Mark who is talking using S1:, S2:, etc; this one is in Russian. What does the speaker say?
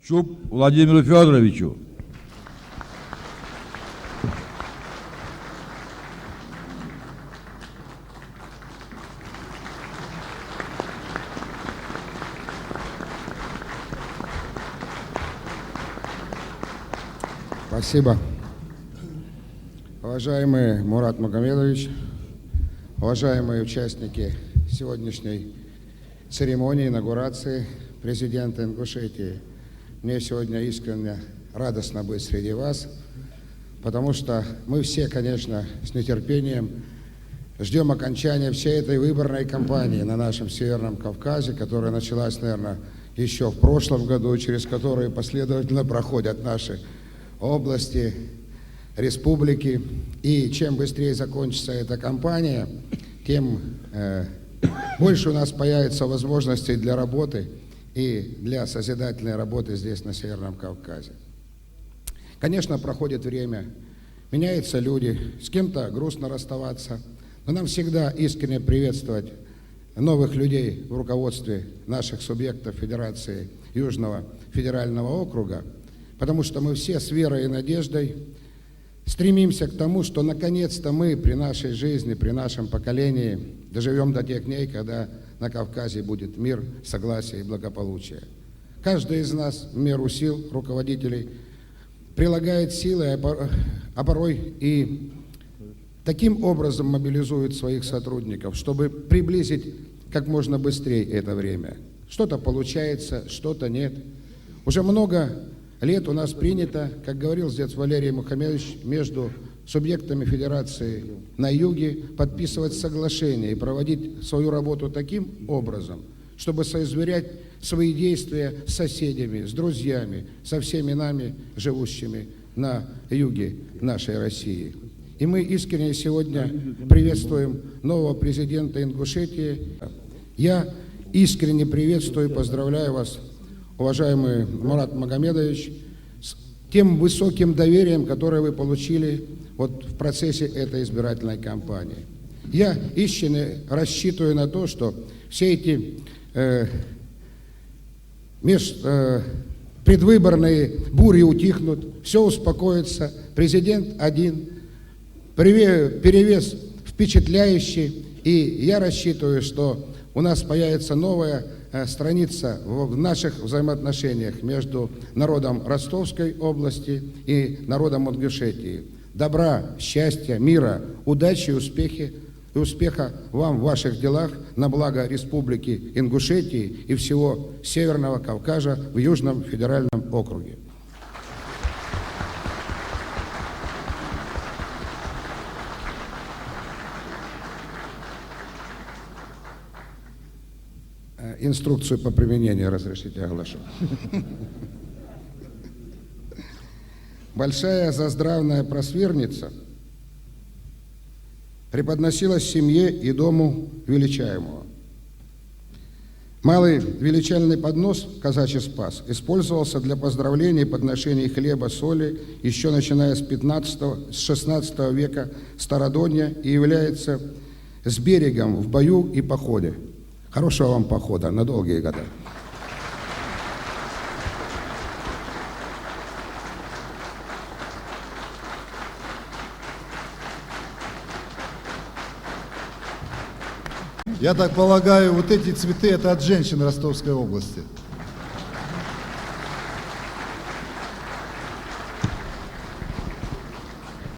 S1: Чуб Владимиру Федоровичу.
S2: Спасибо. Уважаемый Мурат Магомедович, уважаемые участники сегодняшней церемонии инаугурации президента Ингушетии, мне сегодня искренне радостно быть среди вас, потому что мы все, конечно, с нетерпением ждем окончания всей этой выборной кампании на нашем Северном Кавказе, которая началась, наверное, еще в прошлом году, через которую последовательно проходят наши области, республики. И чем быстрее закончится эта кампания, тем больше у нас появится возможностей для работы и для созидательной работы здесь, на Северном Кавказе. Конечно, проходит время, меняются люди, с кем-то грустно расставаться, но нам всегда искренне приветствовать новых людей в руководстве наших субъектов Федерации Южного федерального округа, потому что мы все с верой и надеждой стремимся к тому, что наконец-то мы при нашей жизни, при нашем поколении доживем до тех дней, когда на Кавказе будет мир, согласие и благополучие. Каждый из нас в меру сил, руководителей, прилагает силы, а порой и таким образом мобилизует своих сотрудников, чтобы приблизить как можно быстрее это время. Что-то получается, что-то нет. Уже много лет у нас принято, как говорил здесь Валерий Мухамедович, между субъектами Федерации на юге подписывать соглашения и проводить свою работу таким образом, чтобы соизмерять свои действия с соседями, с друзьями, со всеми нами, живущими на юге нашей России. И мы искренне сегодня приветствуем нового президента Ингушетии. Я искренне приветствую и поздравляю вас, уважаемый Мурат Магомедович, с тем высоким доверием, которое вы получили вот в процессе этой избирательной кампании. Я искренне рассчитываю на то, что все эти предвыборные бури утихнут, все успокоится, президент один, перевес впечатляющий, и я рассчитываю, что у нас появится новая страница в наших взаимоотношениях между народом Ростовской области и народом Ингушетии. Добра, счастья, мира, удачи и успеха вам в ваших делах на благо Республики Ингушетии и всего Северного Кавказа в Южном федеральном округе. Инструкцию по применению разрешите оглашу. Большая заздравная просверница преподносилась семье и дому величаемого. Малый величальный поднос казачий спас использовался для поздравлений и подношений хлеба, соли, еще начиная с 16 века Стародонья, и является с берегом в бою и походе. Хорошего вам похода на долгие года.
S3: Я так полагаю, вот эти цветы — это от женщин Ростовской области.